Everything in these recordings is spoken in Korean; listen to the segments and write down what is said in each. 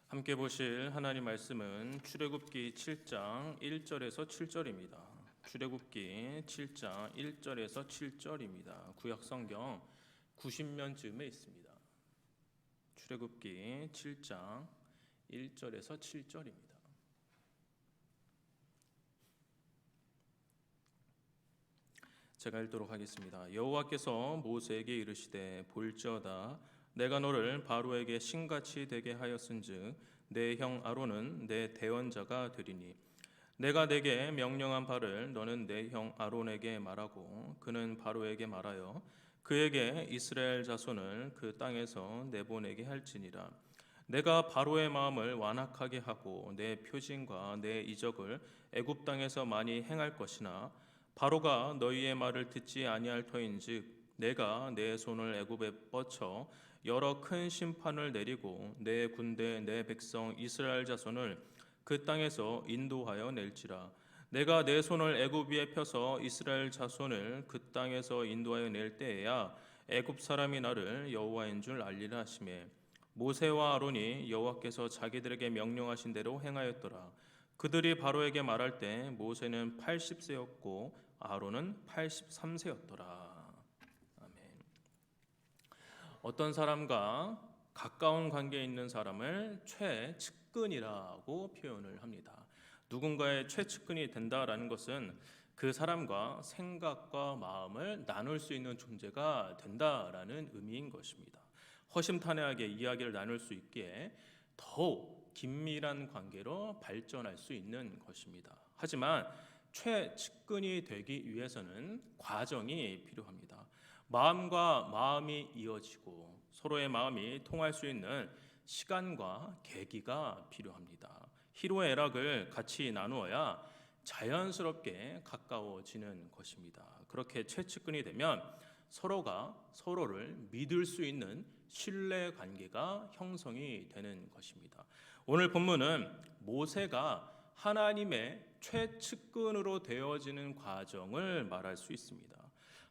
함께 보실 하나님 말씀은 출애굽기 7장 1절에서 7절입니다. 출애굽기 7장 1절에서 7절입니다. 구약 성경 90면쯤에 있습니다. 출애굽기 7장 1절에서 7절입니다. 제가 읽도록 하겠습니다. 여호와께서 모세에게 이르시되 볼지어다 내가 너를 바로에게 신같이 되게 하였은즉 내 형 아론은 내 대언자가 되리니 내가 내게 명령한 바를 너는 내 형 아론에게 말하고 그는 바로에게 말하여 그에게 이스라엘 자손을 그 땅에서 내보내게 할지니라. 내가 바로의 마음을 완악하게 하고 내 표징과 내 이적을 애굽 땅에서 많이 행할 것이나 바로가 너희의 말을 듣지 아니할 터인즉 내가 내 손을 애굽에 뻗쳐 여러 큰 심판을 내리고 내 군대 내 백성 이스라엘 자손을 그 땅에서 인도하여 낼지라. 내가 내 손을 애굽 위에 펴서 이스라엘 자손을 그 땅에서 인도하여 낼 때에야 애굽 사람이 나를 여호와인 줄 알리라 하시매 모세와 아론이 여호와께서 자기들에게 명령하신 대로 행하였더라. 그들이 바로에게 말할 때 모세는 80세였고 아론은 83세였더라. 어떤 사람과 가까운 관계에 있는 사람을 최측근이라고 표현을 합니다. 누군가의 최측근이 된다라는 것은 그 사람과 생각과 마음을 나눌 수 있는 존재가 된다라는 의미인 것입니다. 허심탄회하게 이야기를 나눌 수 있기에 더욱 긴밀한 관계로 발전할 수 있는 것입니다. 하지만 최측근이 되기 위해서는 과정이 필요합니다. 마음과 마음이 이어지고 서로의 마음이 통할 수 있는 시간과 계기가 필요합니다. 희로애락을 같이 나누어야 자연스럽게 가까워지는 것입니다. 그렇게 최측근이 되면 서로가 서로를 믿을 수 있는 신뢰 관계가 형성이 되는 것입니다. 오늘 본문은 모세가 하나님의 최측근으로 되어지는 과정을 말할 수 있습니다.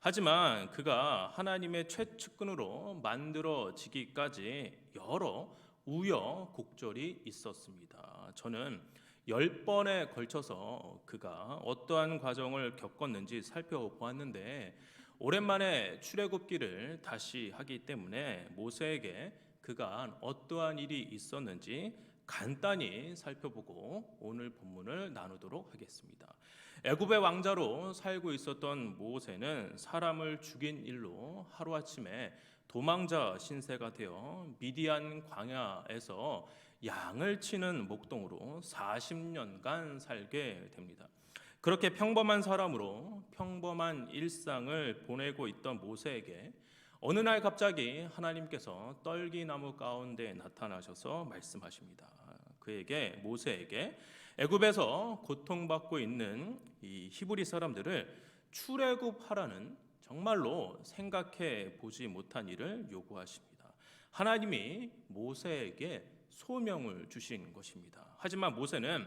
하지만 그가 하나님의 최측근으로 만들어지기까지 여러 우여곡절이 있었습니다. 저는 10번에 걸쳐서 그가 어떠한 과정을 겪었는지 살펴보았는데 오랜만에 출애굽기를 다시 하기 때문에 모세에게 그가 어떠한 일이 있었는지 간단히 살펴보고 오늘 본문을 나누도록 하겠습니다. 애굽의 왕자로 살고 있었던 모세는 사람을 죽인 일로 하루아침에 도망자 신세가 되어 미디안 광야에서 양을 치는 목동으로 40년간 살게 됩니다. 그렇게 평범한 사람으로 평범한 일상을 보내고 있던 모세에게 어느 날 갑자기 하나님께서 떨기나무 가운데 나타나셔서 말씀하십니다. 그에게 모세에게 애굽에서 고통받고 있는 이 히브리 사람들을 출애굽하라는 정말로 생각해 보지 못한 일을 요구하십니다. 하나님이 모세에게 소명을 주신 것입니다. 하지만 모세는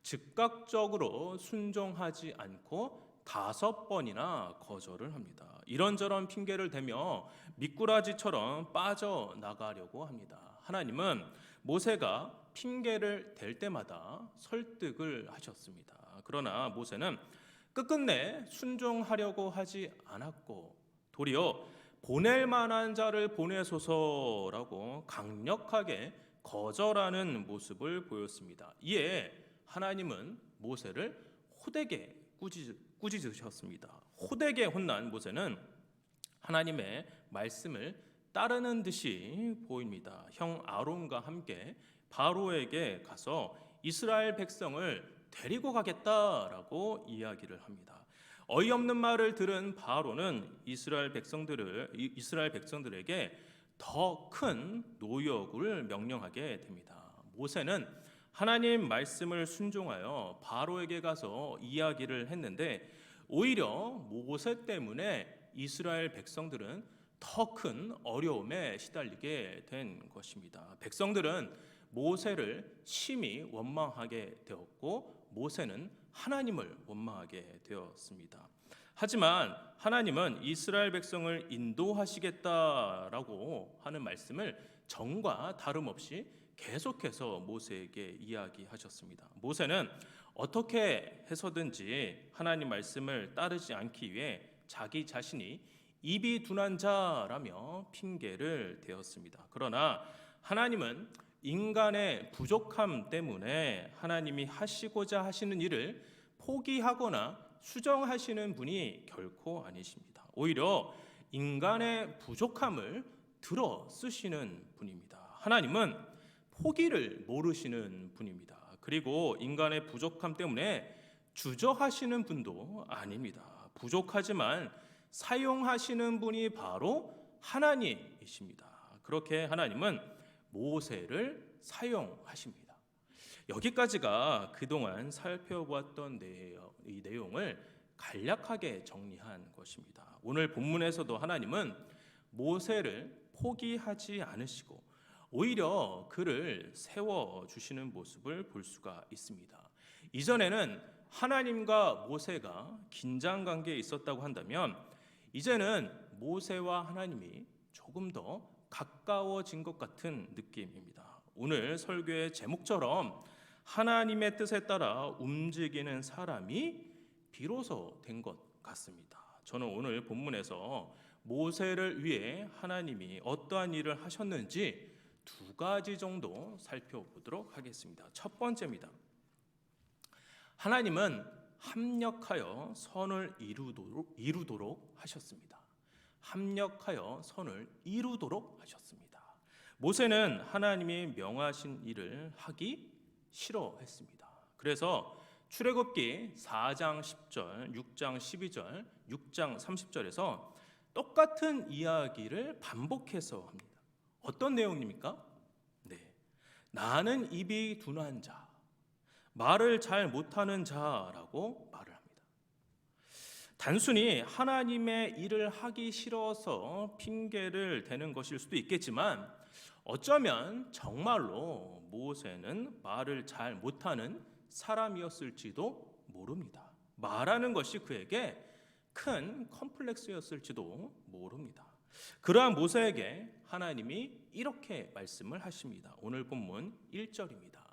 즉각적으로 순종하지 않고 5번이나 거절을 합니다. 이런저런 핑계를 대며 미꾸라지처럼 빠져나가려고 합니다. 하나님은 모세가 핑계를 댈 때마다 설득을 하셨습니다. 그러나 모세는 끝끝내 순종하려고 하지 않았고 도리어 보낼 만한 자를 보내소서라고 강력하게 거절하는 모습을 보였습니다. 이에 하나님은 모세를 호되게 꾸짖으셨습니다. 호되게 혼난 모세는 하나님의 말씀을 따르는 듯이 보입니다. 형 아론과 함께 바로에게 가서 이스라엘 백성을 데리고 가겠다라고 이야기를 합니다. 어이없는 말을 들은 바로는 이스라엘 백성들에게 더 큰 노역을 명령하게 됩니다. 모세는 하나님 말씀을 순종하여 바로에게 가서 이야기를 했는데 오히려 모세 때문에 이스라엘 백성들은 더 큰 어려움에 시달리게 된 것입니다. 백성들은 모세를 심히 원망하게 되었고 모세는 하나님을 원망하게 되었습니다. 하지만 하나님은 이스라엘 백성을 인도하시겠다라고 하는 말씀을 전과 다름없이 계속해서 모세에게 이야기하셨습니다. 모세는 어떻게 해서든지 하나님 말씀을 따르지 않기 위해 자기 자신이 입이 둔한 자라며 핑계를 대었습니다. 그러나 하나님은 인간의 부족함 때문에 하나님이 하시고자 하시는 일을 포기하거나 수정하시는 분이 결코 아니십니다. 오히려 인간의 부족함을 들어 쓰시는 분입니다. 하나님은 포기를 모르시는 분입니다. 그리고 인간의 부족함 때문에 주저하시는 분도 아닙니다. 부족하지만 사용하시는 분이 바로 하나님이십니다. 그렇게 하나님은 모세를 사용하십니다. 여기까지가 그동안 살펴보았던 이 내용을 간략하게 정리한 것입니다. 오늘 본문에서도 하나님은 모세를 포기하지 않으시고 오히려 그를 세워주시는 모습을 볼 수가 있습니다. 이전에는 하나님과 모세가 긴장관계에 있었다고 한다면 이제는 모세와 하나님이 조금 더 가까워진 것 같은 느낌입니다. 오늘 설교의 제목처럼 하나님의 뜻에 따라 움직이는 사람이 비로소 된 것 같습니다. 저는 오늘 본문에서 모세를 위해 하나님이 어떠한 일을 하셨는지 두 가지 정도 살펴보도록 하겠습니다. 첫 번째입니다. 하나님은 합력하여 선을 이루도록 하셨습니다. 합력하여 선을 이루도록 하셨습니다. 모세는 하나님이 명하신 일을 하기 싫어했습니다. 그래서 출애굽기 4장 10절, 6장 12절, 6장 30절에서 똑같은 이야기를 반복해서 합니다. 어떤 내용입니까? 나는 입이 둔한 자, 말을 잘 못하는 자라고 말을 합니다. 단순히 하나님의 일을 하기 싫어서 핑계를 대는 것일 수도 있겠지만 어쩌면 정말로 모세는 말을 잘 못하는 사람이었을지도 모릅니다. 말하는 것이 그에게 큰 컴플렉스였을지도 모릅니다. 그러한 모세에게 하나님이 이렇게 말씀을 하십니다. 오늘 본문 1절입니다.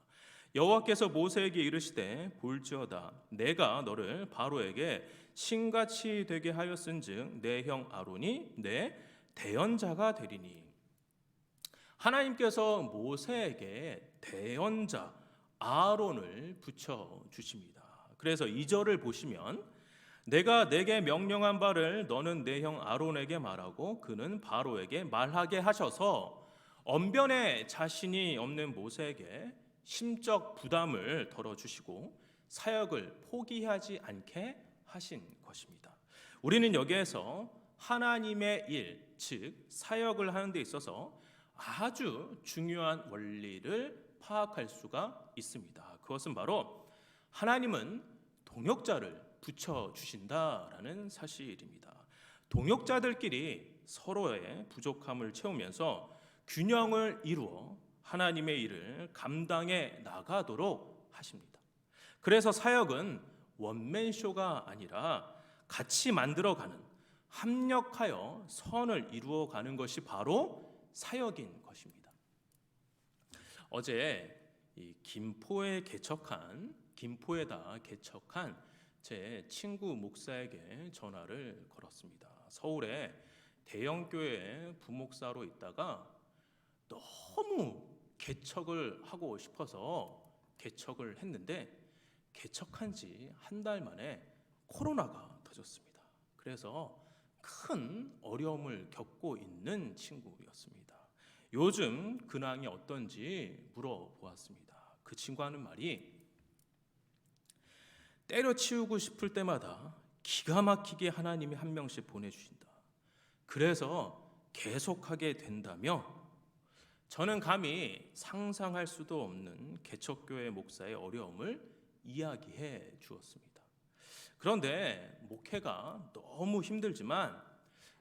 여호와께서 모세에게 이르시되 볼지어다 내가 너를 바로에게 신같이 되게 하였은즉 내 형 아론이 내 대언자가 되리니. 하나님께서 모세에게 대언자 아론을 붙여 주십니다. 그래서 2절을 보시면 내가 내게 명령한 바를 너는 내 형 아론에게 말하고 그는 바로에게 말하게 하셔서 언변에 자신이 없는 모세에게 심적 부담을 덜어주시고 사역을 포기하지 않게 하신 것입니다. 우리는 여기에서 하나님의 일, 즉 사역을 하는 데 있어서 아주 중요한 원리를 파악할 수가 있습니다. 그것은 바로 하나님은 동역자를 붙여주신다라는 사실입니다. 동역자들끼리 서로의 부족함을 채우면서 균형을 이루어 하나님의 일을 감당해 나가도록 하십니다. 그래서 사역은 원맨쇼가 아니라 같이 만들어가는, 합력하여 선을 이루어가는 것이 바로 사역인 것입니다. 어제 이 김포에다 개척한 제 친구 목사에게 전화를 걸었습니다. 서울에 대형교회 부목사로 있다가 너무 개척을 하고 싶어서 개척을 했는데 개척한 지 한 달 만에 코로나가 터졌습니다. 그래서 큰 어려움을 겪고 있는 친구였습니다. 요즘 근황이 어떤지 물어보았습니다. 그 친구 하는 말이 때려치우고 싶을 때마다 기가 막히게 하나님이 한 명씩 보내주신다. 그래서 계속하게 된다며 저는 감히 상상할 수도 없는 개척교회 목사의 어려움을 이야기해 주었습니다. 그런데 목회가 너무 힘들지만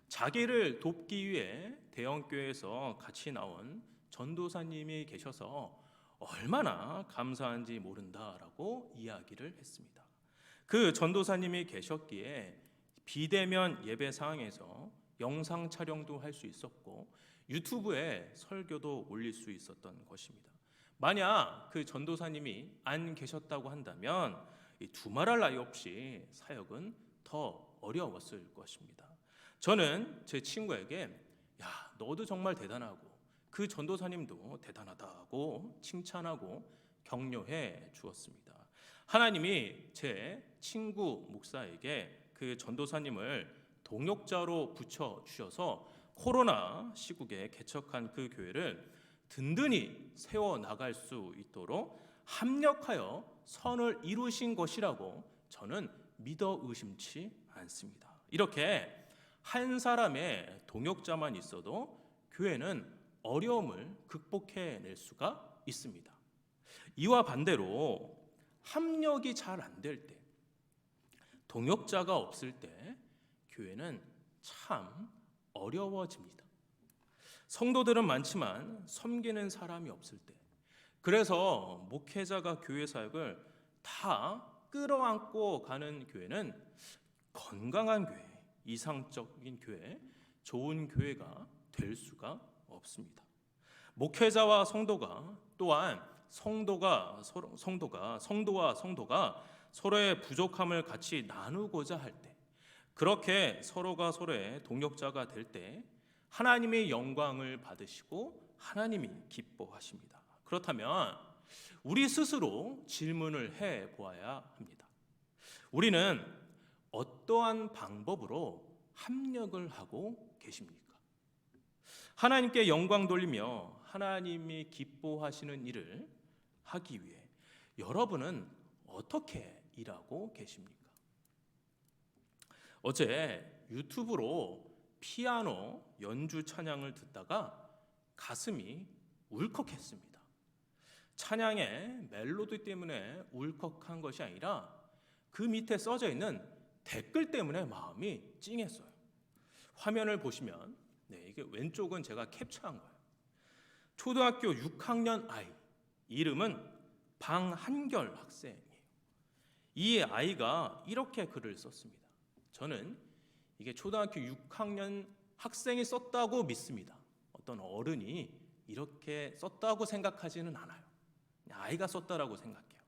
자기를 돕기 위해 대형교회에서 같이 나온 전도사님이 계셔서 얼마나 감사한지 모른다라고 이야기를 했습니다. 그 전도사님이 계셨기에 비대면 예배 상황에서 영상 촬영도 할 수 있었고 유튜브에 설교도 올릴 수 있었던 것입니다. 만약 그 전도사님이 안 계셨다고 한다면 이 두말할 나위 없이 사역은 더 어려웠을 것입니다. 저는 제 친구에게 야, 너도 정말 대단하고 그 전도사님도 대단하다고 칭찬하고 격려해 주었습니다. 하나님이 제 친구 목사에게 그 전도사님을 동역자로 붙여 주셔서 코로나 시국에 개척한 그 교회를 든든히 세워 나갈 수 있도록 합력하여 선을 이루신 것이라고 저는 믿어 의심치 않습니다. 이렇게 한 사람의 동역자만 있어도 교회는 어려움을 극복해낼 수가 있습니다. 이와 반대로 합력이 잘 안 될 때, 동역자가 없을 때 교회는 참 어려워집니다. 성도들은 많지만 섬기는 사람이 없을 때, 그래서 목회자가 교회 사역을 다 끌어안고 가는 교회는 건강한 교회, 이상적인 교회, 좋은 교회가 될 수가 없습니다. 목회자와 성도가 또한 성도와 성도가 서로의 부족함을 같이 나누고자 할 때, 그렇게 서로가 서로의 동역자가 될 때 하나님의 영광을 받으시고 하나님이 기뻐하십니다. 그렇다면 우리 스스로 질문을 해 보아야 합니다. 우리는 어떠한 방법으로 합력을 하고 계십니까? 하나님께 영광 돌리며 하나님이 기뻐하시는 일을 하기 위해 여러분은 어떻게 일하고 계십니까? 어제 유튜브로 피아노 연주 찬양을 듣다가 가슴이 울컥했습니다. 찬양의 멜로디 때문에 울컥한 것이 아니라 그 밑에 써져 있는 댓글 때문에 마음이 찡했어요. 화면을 보시면 이게 왼쪽은 제가 캡처한 거예요. 초등학교 6학년 아이, 이름은 방한결 학생이에요. 이 아이가 이렇게 글을 썼습니다. 저는 이게 초등학교 6학년 학생이 썼다고 믿습니다. 어떤 어른이 이렇게 썼다고 생각하지는 않아요. 아이가 썼다라고 생각해요.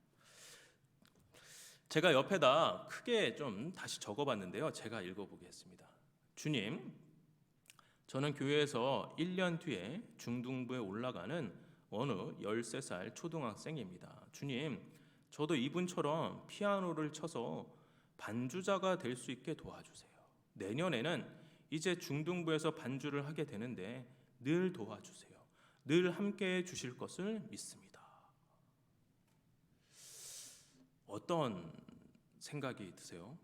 제가 옆에다 크게 좀 다시 적어봤는데요. 제가 읽어보겠습니다. 주님, 저는 교회에서 1년 뒤에 중등부에 올라가는 어느 13살 초등학생입니다. 주님, 저도 이분처럼 피아노를 쳐서 반주자가 될 수 있게 도와주세요. 내년에는 이제 중등부에서 반주를 하게 되는데 늘 도와주세요. 늘 함께해 주실 것을 믿습니다. 어떤 생각이 드세요?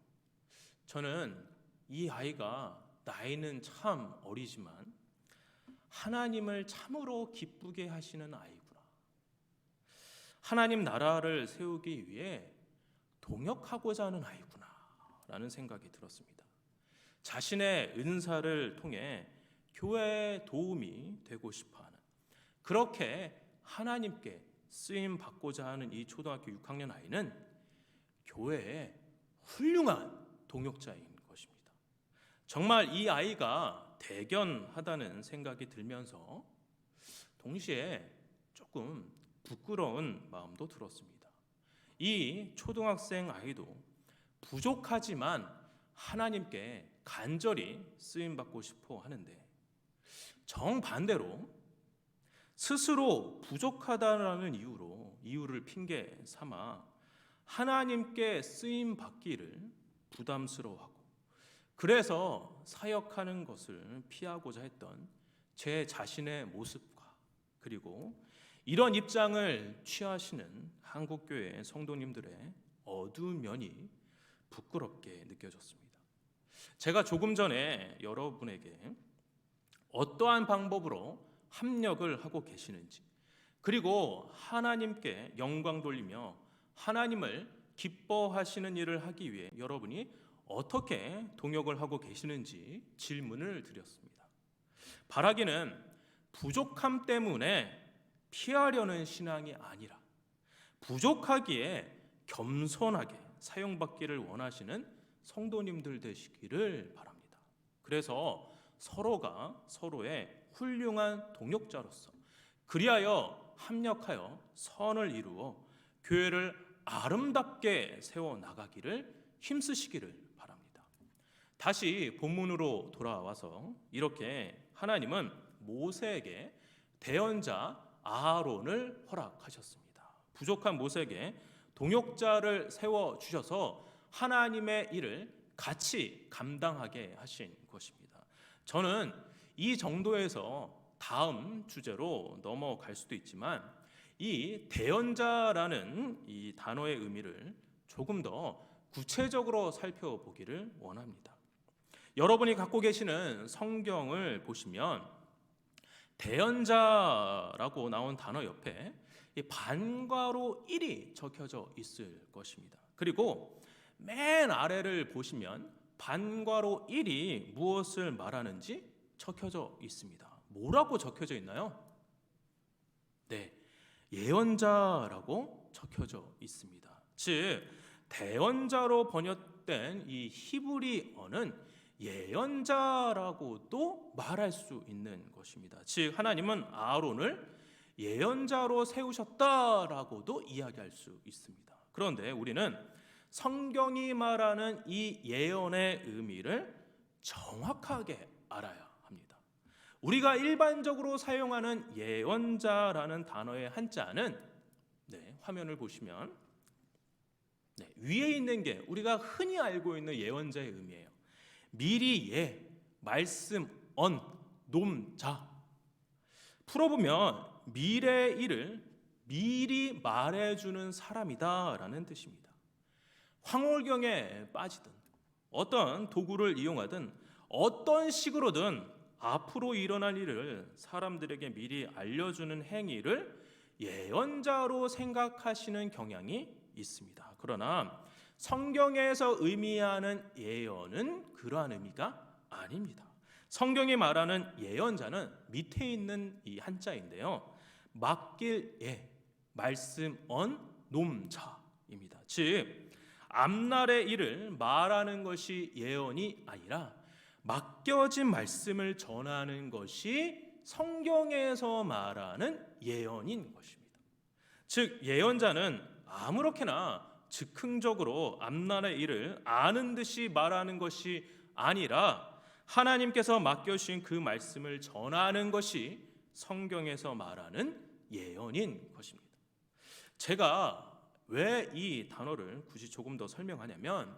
저는 이 아이가 나이는 참 어리지만 하나님을 참으로 기쁘게 하시는 아이구나. 하나님 나라를 세우기 위해 동역하고자 하는 아이구나 라는 생각이 들었습니다. 자신의 은사를 통해 교회에 도움이 되고 싶어하는, 그렇게 하나님께 쓰임 받고자 하는 이 초등학교 6학년 아이는 교회의 훌륭한 동역자인 것입니다. 정말 이 아이가 대견하다는 생각이 들면서 동시에 조금 부끄러운 마음도 들었습니다. 이 초등학생 아이도 부족하지만 하나님께 간절히 쓰임 받고 싶어 하는데, 정반대로 스스로 부족하다라는 이유를 핑계 삼아 하나님께 쓰임 받기를 부담스러워하고, 그래서 사역하는 것을 피하고자 했던 제 자신의 모습과, 그리고 이런 입장을 취하시는 한국교회 성도님들의 어두운 면이 부끄럽게 느껴졌습니다. 제가 조금 전에 여러분에게 어떠한 방법으로 합력을 하고 계시는지, 그리고 하나님께 영광 돌리며 하나님을 기뻐하시는 일을 하기 위해 여러분이 어떻게 동역을 하고 계시는지 질문을 드렸습니다. 바라기는 부족함 때문에 피하려는 신앙이 아니라 부족하기에 겸손하게 사용받기를 원하시는 성도님들 되시기를 바랍니다. 그래서 서로가 서로의 훌륭한 동역자로서 그리하여 합력하여 선을 이루어 교회를 아름답게 세워 나가기를 힘쓰시기를 바랍니다. 다시 본문으로 돌아와서 이렇게 하나님은 모세에게 대언자 아론을 허락하셨습니다. 부족한 모세에게 동역자를 세워 주셔서 하나님의 일을 같이 감당하게 하신 것입니다. 저는 이 정도에서 다음 주제로 넘어갈 수도 있지만 이 대언자라는 이 단어의 의미를 조금 더 구체적으로 살펴보기를 원합니다. 여러분이 갖고 계시는 성경을 보시면 대언자라고 나온 단어 옆에 반괄호 1이 적혀져 있을 것입니다. 그리고 맨 아래를 보시면 반괄호 1이 무엇을 말하는지 적혀져 있습니다. 뭐라고 적혀져 있나요? 네, 예언자라고 적혀져 있습니다. 즉 대언자로 번역된 이 히브리어는 예언자라고도 말할 수 있는 것입니다. 즉 하나님은 아론을 예언자로 세우셨다라고도 이야기할 수 있습니다. 그런데 우리는 성경이 말하는 이 예언의 의미를 정확하게 알아야 합니다. 우리가 일반적으로 사용하는 예언자라는 단어의 한자는 화면을 보시면 위에 있는 게 우리가 흔히 알고 있는 예언자의 의미예요. 미리 예, 말씀 언, 놈 자. 풀어보면 미래의 일을 미리 말해주는 사람이다라는 뜻입니다. 황홀경에 빠지든 어떤 도구를 이용하든 어떤 식으로든 앞으로 일어날 일을 사람들에게 미리 알려주는 행위를 예언자로 생각하시는 경향이 있습니다. 그러나 성경에서 의미하는 예언은 그러한 의미가 아닙니다. 성경이 말하는 예언자는 밑에 있는 이 한자인데요. 맡길 예, 말씀 언, 놈 자입니다. 즉 앞날의 일을 말하는 것이 예언이 아니라 맡겨진 말씀을 전하는 것이 성경에서 말하는 예언인 것입니다. 즉 예언자는 아무렇게나 즉흥적으로 앞날의 일을 아는 듯이 말하는 것이 아니라 하나님께서 맡겨주신 그 말씀을 전하는 것이 성경에서 말하는 예언인 것입니다. 제가 왜 이 단어를 굳이 조금 더 설명하냐면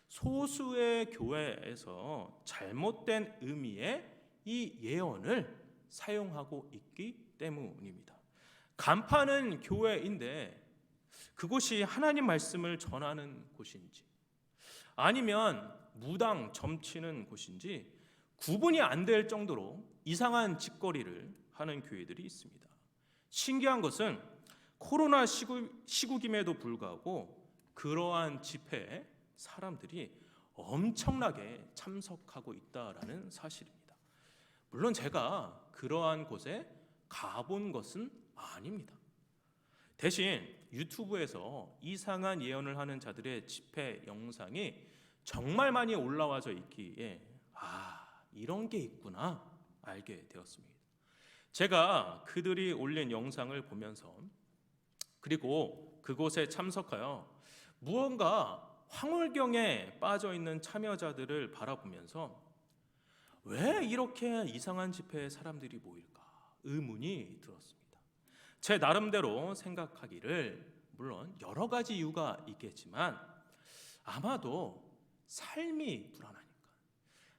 소수의 교회에서 잘못된 의미의 이 예언을 사용하고 있기 때문입니다. 간판은 교회인데 그곳이 하나님 말씀을 전하는 곳인지 아니면 무당 점치는 곳인지 구분이 안 될 정도로 이상한 짓거리를 하는 교회들이 있습니다. 신기한 것은 코로나 시국임에도 불구하고 그러한 집회에 사람들이 엄청나게 참석하고 있다라는 사실입니다. 물론 제가 그러한 곳에 가본 것은 아닙니다. 대신 유튜브에서 이상한 예언을 하는 자들의 집회 영상이 정말 많이 올라와져 있기에 이런 게 있구나 알게 되었습니다. 제가 그들이 올린 영상을 보면서 그리고 그곳에 참석하여 무언가 황홀경에 빠져 있는 참여자들을 바라보면서 왜 이렇게 이상한 집회에 사람들이 모일까 의문이 들었습니다. 제 나름대로 생각하기를 물론 여러 가지 이유가 있겠지만 아마도 삶이 불안하니까,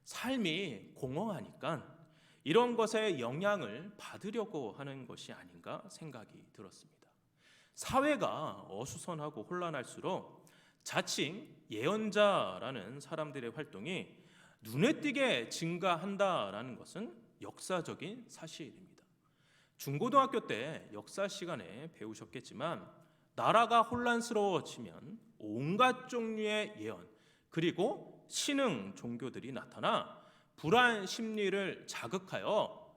삶이 공허하니까 이런 것에 영향을 받으려고 하는 것이 아닌가 생각이 들었습니다. 사회가 어수선하고 혼란할수록 자칭 예언자라는 사람들의 활동이 눈에 띄게 증가한다라는 것은 역사적인 사실입니다. 중고등학교 때 역사 시간에 배우셨겠지만 나라가 혼란스러워지면 온갖 종류의 예언 그리고 신흥 종교들이 나타나 불안 심리를 자극하여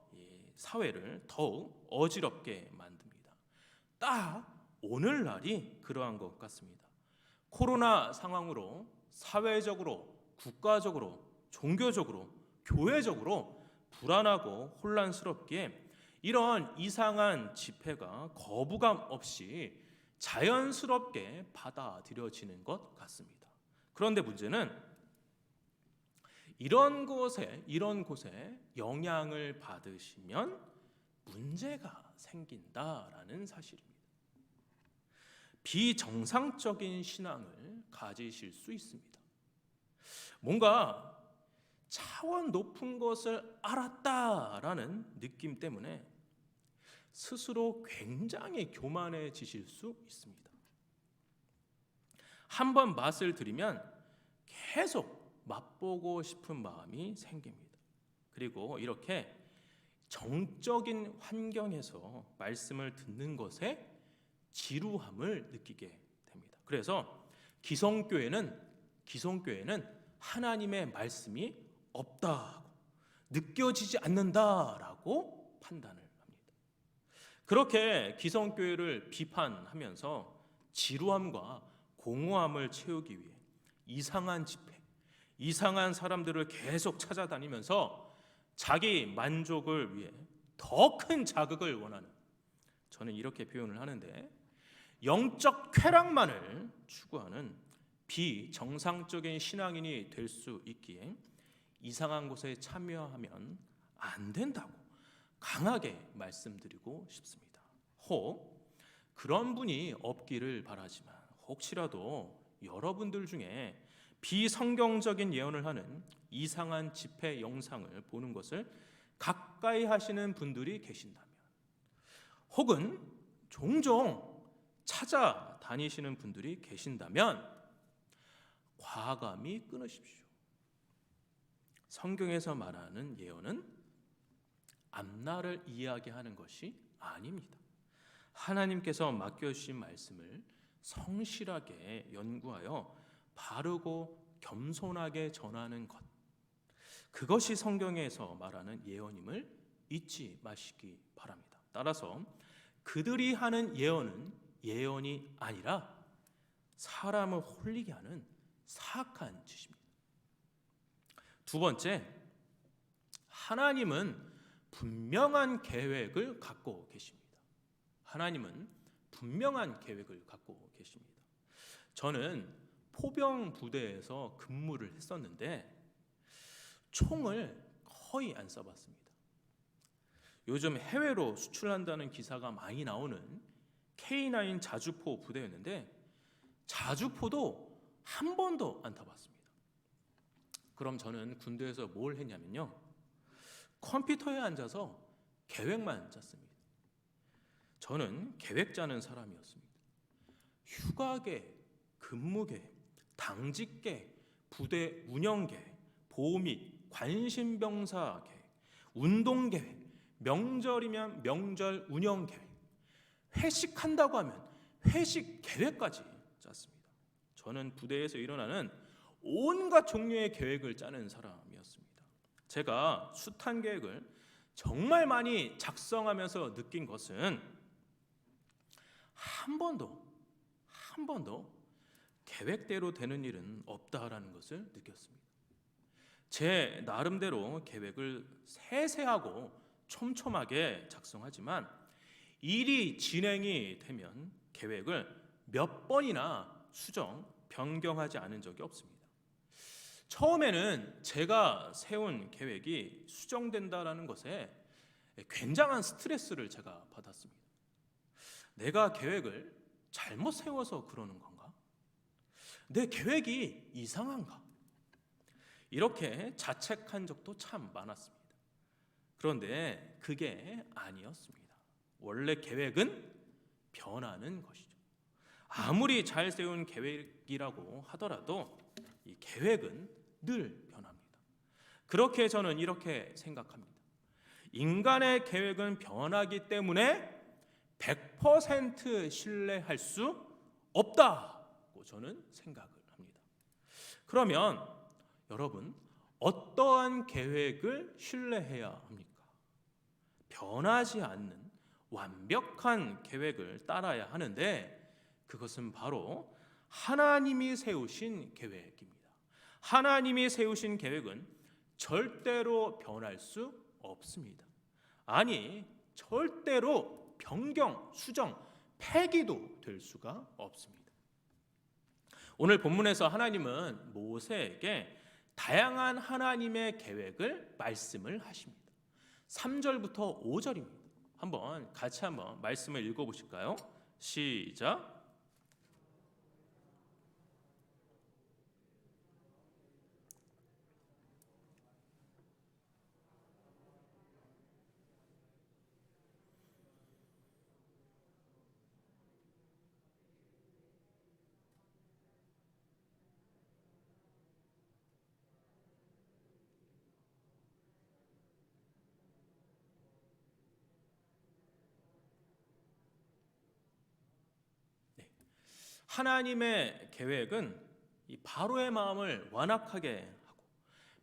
사회를 더욱 어지럽게 만듭니다. 딱 오늘날이 그러한 것 같습니다. 코로나 상황으로 사회적으로, 국가적으로, 종교적으로, 교회적으로 불안하고 혼란스럽기에 이런 이상한 집회가 거부감 없이 자연스럽게 받아들여지는 것 같습니다. 그런데 문제는 이런 곳에 영향을 받으시면 문제가 생긴다라는 사실입니다. 비정상적인 신앙을 가지실 수 있습니다. 뭔가 차원 높은 것을 알았다라는 느낌 때문에 스스로 굉장히 교만해지실 수 있습니다. 한번 맛을 들이면 계속 맛보고 싶은 마음이 생깁니다. 그리고 이렇게 정적인 환경에서 말씀을 듣는 것에 지루함을 느끼게 됩니다. 그래서 기성교회는 하나님의 말씀이 없다고 느껴지지 않는다라고 판단을 합니다. 그렇게 기성교회를 비판하면서 지루함과 공허함을 채우기 위해 이상한 집회, 이상한 사람들을 계속 찾아다니면서 자기 만족을 위해 더 큰 자극을 원하는, 저는 이렇게 표현을 하는데, 영적 쾌락만을 추구하는 비정상적인 신앙인이 될 수 있기에 이상한 곳에 참여하면 안 된다고 강하게 말씀드리고 싶습니다. 혹 그런 분이 없기를 바라지만 혹시라도 여러분들 중에 비성경적인 예언을 하는 이상한 집회 영상을 보는 것을 가까이 하시는 분들이 계신다면, 혹은 종종 찾아다니시는 분들이 계신다면 과감히 끊으십시오. 성경에서 말하는 예언은 앞날을 이야기하는 것이 아닙니다. 하나님께서 맡겨주신 말씀을 성실하게 연구하여 바르고 겸손하게 전하는 것, 그것이 성경에서 말하는 예언임을 잊지 마시기 바랍니다. 따라서 그들이 하는 예언은 예언이 아니라 사람을 홀리게 하는 사악한 짓입니다. 두 번째, 하나님은 분명한 계획을 갖고 계십니다. 하나님은 분명한 계획을 갖고 계십니다. 저는 포병 부대에서 근무를 했었는데 총을 거의 안 쏴봤습니다. 요즘 해외로 수출한다는 기사가 많이 나오는 K9 자주포 부대였는데 자주포도 한 번도 안 타봤습니다. 그럼 저는 군대에서 뭘 했냐면요, 컴퓨터에 앉아서 계획만 짰습니다. 저는 계획 짜는 사람이었습니다. 휴가계, 근무계, 당직계, 부대 운영계, 보미, 관심병사 계획, 운동계획, 명절이면 명절 운영계획, 회식한다고 하면 회식 계획까지 짰습니다. 저는 부대에서 일어나는 온갖 종류의 계획을 짜는 사람이었습니다. 제가 숱한 계획을 정말 많이 작성하면서 느낀 것은 한 번도 계획대로 되는 일은 없다라는 것을 느꼈습니다. 제 나름대로 계획을 세세하고 촘촘하게 작성하지만 일이 진행이 되면 계획을 몇 번이나 수정, 변경하지 않은 적이 없습니다. 처음에는 제가 세운 계획이 수정된다라는 것에 굉장한 스트레스를 제가 받았습니다. 내가 계획을 잘못 세워서 그러는 건가? 내 계획이 이상한가? 이렇게 자책한 적도 참 많았습니다. 그런데 그게 아니었습니다. 원래 계획은 변하는 것이죠. 아무리 잘 세운 계획이라고 하더라도 이 계획은 늘 변합니다. 그렇게 저는 이렇게 생각합니다. 인간의 계획은 변하기 때문에 100% 신뢰할 수 없다고 저는 생각을 합니다. 그러면 여러분, 어떠한 계획을 신뢰해야 합니까? 변하지 않는 완벽한 계획을 따라야 하는데 그것은 바로 하나님이 세우신 계획입니다. 하나님이 세우신 계획은 절대로 변할 수 없습니다. 아니, 절대로 변경, 수정, 폐기도 될 수가 없습니다. 오늘 본문에서 하나님은 모세에게 다양한 하나님의 계획을 말씀을 하십니다. 3절부터 5절입니다. 같이 한번 말씀을 읽어보실까요? 시작. 하나님의 계획은 이 바로의 마음을 완악하게 하고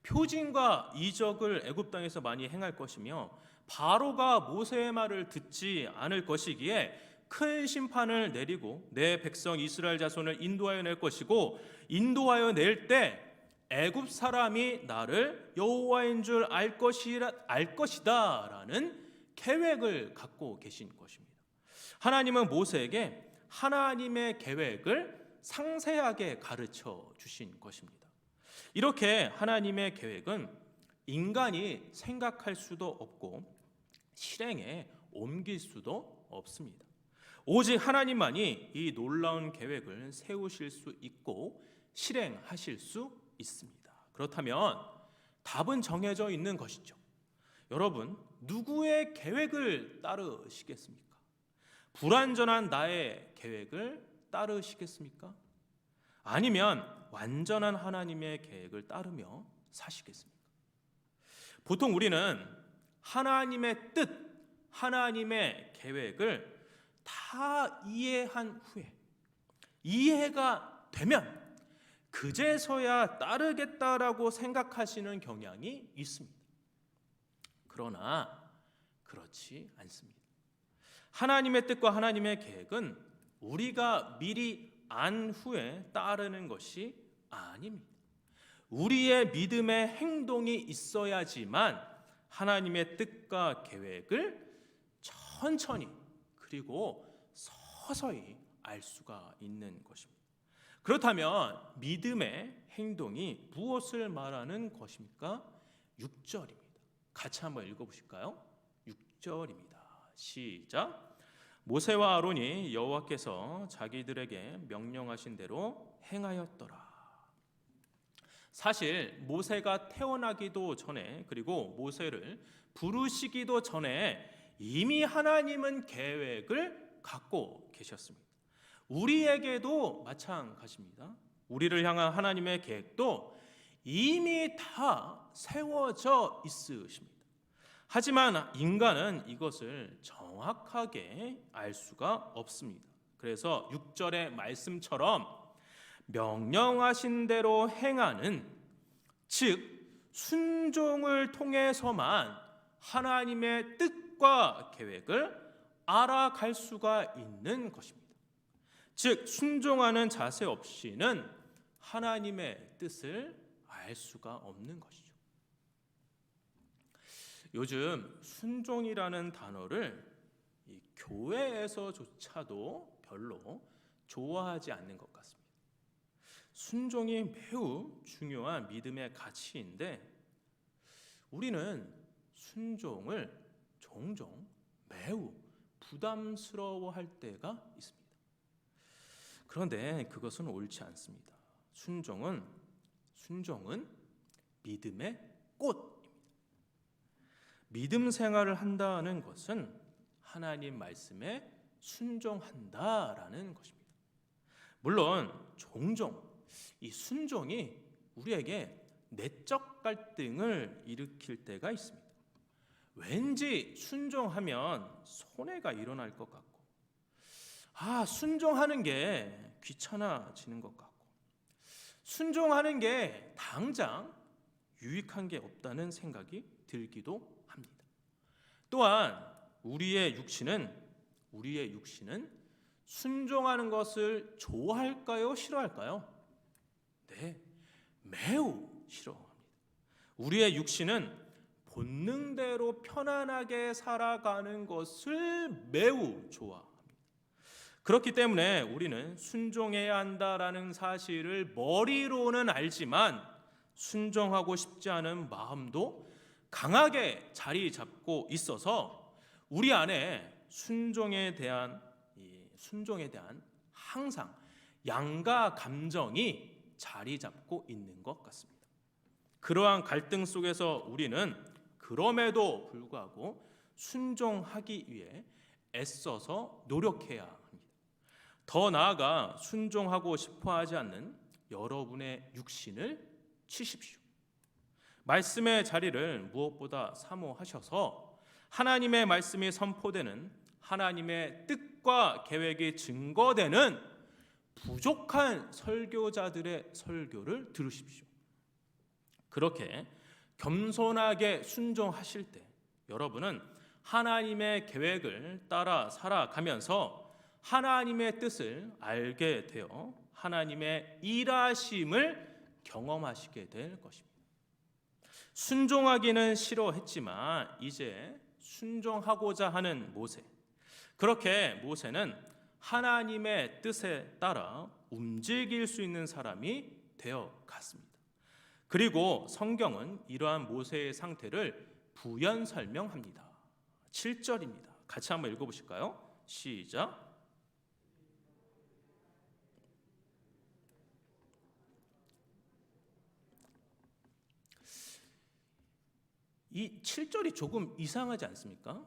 표징과 이적을 애굽 땅에서 많이 행할 것이며 바로가 모세의 말을 듣지 않을 것이기에 큰 심판을 내리고 내 백성 이스라엘 자손을 인도하여 낼 것이고 인도하여 낼 때 애굽 사람이 나를 여호와인 줄 알 것이다라는 계획을 갖고 계신 것입니다. 하나님은 모세에게 하나님의 계획을 상세하게 가르쳐 주신 것입니다. 이렇게 하나님의 계획은 인간이 생각할 수도 없고 실행에 옮길 수도 없습니다. 오직 하나님만이 이 놀라운 계획을 세우실 수 있고 실행하실 수 있습니다. 그렇다면 답은 정해져 있는 것이죠. 여러분, 누구의 계획을 따르시겠습니까? 불완전한 나의 계획을 따르시겠습니까? 아니면 완전한 하나님의 계획을 따르며 사시겠습니까? 보통 우리는 하나님의 뜻, 하나님의 계획을 다 이해한 후에 이해가 되면 그제서야 따르겠다라고 생각하시는 경향이 있습니다. 그러나 그렇지 않습니다. 하나님의 뜻과 하나님의 계획은 우리가 미리 안 후에 따르는 것이 아닙니다. 우리의 믿음의 행동이 있어야지만 하나님의 뜻과 계획을 천천히 그리고 서서히 알 수가 있는 것입니다. 그렇다면 믿음의 행동이 무엇을 말하는 것입니까? 6절입니다. 같이 한번 읽어보실까요? 6절입니다. 시작. 모세와 아론이 여호와께서 자기들에게 명령하신 대로 행하였더라. 사실 모세가 태어나기도 전에 그리고 모세를 부르시기도 전에 이미 하나님은 계획을 갖고 계셨습니다. 우리에게도 마찬가지입니다. 우리를 향한 하나님의 계획도 이미 다 세워져 있으십니다. 하지만 인간은 이것을 정확하게 알 수가 없습니다. 그래서 6절의 말씀처럼 명령하신 대로 행하는, 즉 순종을 통해서만 하나님의 뜻과 계획을 알아갈 수가 있는 것입니다. 즉 순종하는 자세 없이는 하나님의 뜻을 알 수가 없는 것이죠. 요즘 순종이라는 단어를 이 교회에서조차도 별로 좋아하지 않는 것 같습니다. 순종이 매우 중요한 믿음의 가치인데 우리는 순종을 종종 매우 부담스러워할 때가 있습니다. 그런데 그것은 옳지 않습니다. 순종은 믿음의 꽃. 믿음 생활을 한다는 것은 하나님 말씀에 순종한다라는 것입니다. 물론 종종 이 순종이 우리에게 내적 갈등을 일으킬 때가 있습니다. 왠지 순종하면 손해가 일어날 것 같고, 순종하는 게 귀찮아지는 것 같고, 순종하는 게 당장 유익한 게 없다는 생각이 들기도 합니다. 또한 우리의 육신은 순종하는 것을 좋아할까요? 싫어할까요? 네, 매우 싫어합니다. 우리의 육신은 본능대로 편안하게 살아가는 것을 매우 좋아합니다. 그렇기 때문에 우리는 순종해야 한다라는 사실을 머리로는 알지만 순종하고 싶지 않은 마음도 강하게 자리 잡고 있어서 우리 안에 순종에 대한 항상 양가 감정이 자리 잡고 있는 것 같습니다. 그러한 갈등 속에서 우리는 그럼에도 불구하고 순종하기 위해 애써서 노력해야 합니다. 더 나아가 순종하고 싶어 하지 않는 여러분의 육신을 치십시오. 말씀의 자리를 무엇보다 사모하셔서 하나님의 말씀이 선포되는 하나님의 뜻과 계획이 증거되는 부족한 설교자들의 설교를 들으십시오. 그렇게 겸손하게 순종하실 때 여러분은 하나님의 계획을 따라 살아가면서 하나님의 뜻을 알게 되어 하나님의 일하심을 경험하시게 될 것입니다. 순종하기는 싫어했지만 이제 순종하고자 하는 모세. 그렇게 모세는 하나님의 뜻에 따라 움직일 수 있는 사람이 되어 갔습니다. 그리고 성경은 이러한 모세의 상태를 부연 설명합니다. 7절입니다. 같이 한번 읽어보실까요? 시작. 이 7절이 조금 이상하지 않습니까?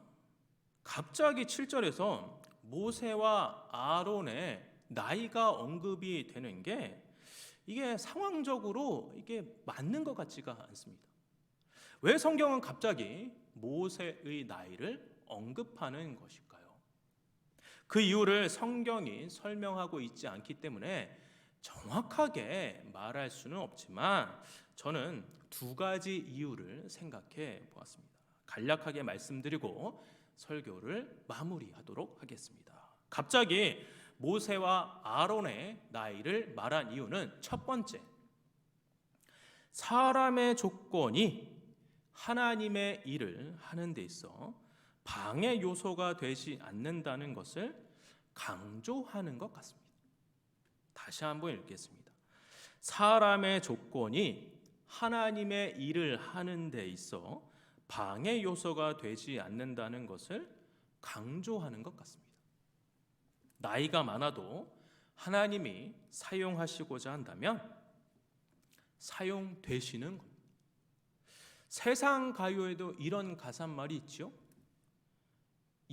갑자기 7절에서 모세와 아론의 나이가 언급이 되는 게 이게 상황적으로 이게 맞는 것 같지가 않습니다. 왜 성경은 갑자기 모세의 나이를 언급하는 것일까요? 그 이유를 성경이 설명하고 있지 않기 때문에 정확하게 말할 수는 없지만 저는 두 가지 이유를 생각해 보았습니다. 간략하게 말씀드리고 설교를 마무리하도록 하겠습니다. 갑자기 모세와 아론의 나이를 말한 이유는 첫 번째, 사람의 조건이 하나님의 일을 하는 데 있어 방해 요소가 되지 않는다는 것을 강조하는 것 같습니다. 다시 한번 읽겠습니다. 사람의 조건이 하나님의 일을 하는 데 있어 방해 요소가 되지 않는다는 것을 강조하는 것 같습니다. 나이가 많아도 하나님이 사용하시고자 한다면 사용되시는 겁니다. 세상 가요에도 이런 가사말이 있죠.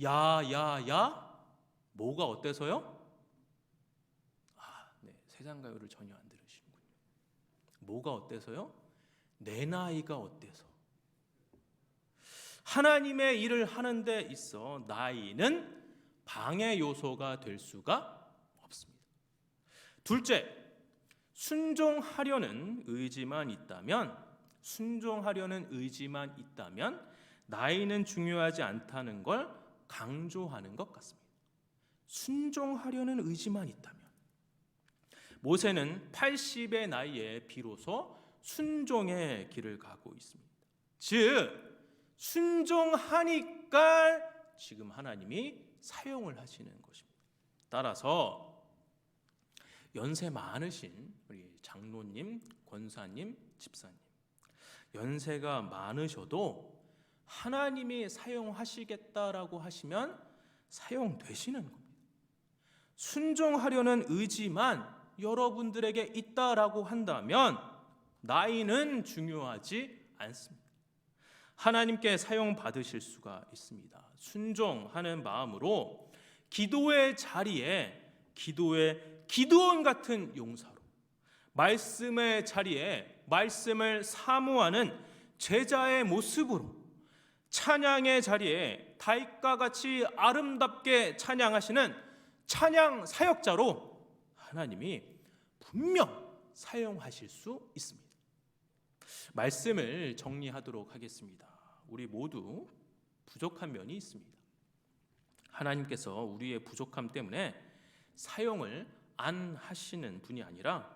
야야야 뭐가 어때서요? 네, 세상 가요를 전혀 안 들으시는군요. 뭐가 어때서요? 내 나이가 어때서? 하나님의 일을 하는 데 있어 나이는 방해 요소가 될 수가 없습니다. 둘째, 순종하려는 의지만 있다면 나이는 중요하지 않다는 걸 강조하는 것 같습니다. 순종하려는 의지만 있다면 모세는 80의 나이에 비로소 순종의 길을 가고 있습니다. 즉 순종하니까 지금 하나님이 사용을 하시는 것입니다. 따라서 연세 많으신 우리 장로님, 권사님, 집사님, 연세가 많으셔도 하나님이 사용하시겠다라고 하시면 사용되시는 겁니다. 순종하려는 의지만 여러분들에게 있다라고 한다면 나이는 중요하지 않습니다. 하나님께 사용받으실 수가 있습니다. 순종하는 마음으로 기도의 자리에 기도원 같은 용사로, 말씀의 자리에 말씀을 사모하는 제자의 모습으로, 찬양의 자리에 다윗과 같이 아름답게 찬양하시는 찬양 사역자로 하나님이 분명 사용하실 수 있습니다. 말씀을 정리하도록 하겠습니다. 우리 모두 부족한 면이 있습니다. 하나님께서 우리의 부족함 때문에 사용을 안 하시는 분이 아니라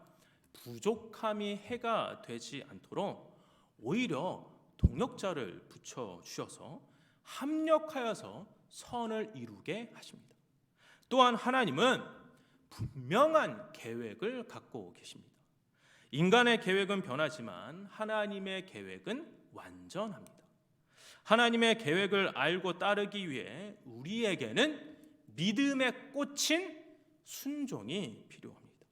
부족함이 해가 되지 않도록 오히려 동역자를 붙여 주셔서 합력하여서 선을 이루게 하십니다. 또한 하나님은 분명한 계획을 갖고 계십니다. 인간의 계획은 변하지만 하나님의 계획은 완전합니다. 하나님의 계획을 알고 따르기 위해 우리에게는 믿음에 꽂힌 순종이 필요합니다.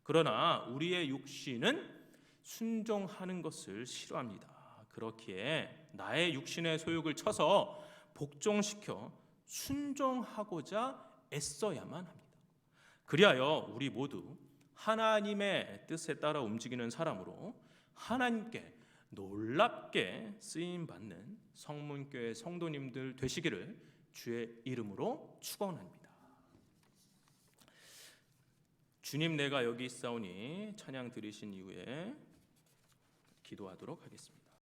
그러나 우리의 육신은 순종하는 것을 싫어합니다. 그렇기에 나의 육신의 소욕을 쳐서 복종시켜 순종하고자 애써야만 합니다. 그리하여 우리 모두 하나님의 뜻에 따라 움직이는 사람으로 하나님께 놀랍게 쓰임받는 성문교회 성도님들 되시기를 주의 이름으로 축원합니다. 주님 내가 여기 있사오니 찬양 드리신 이후에 기도하도록 하겠습니다.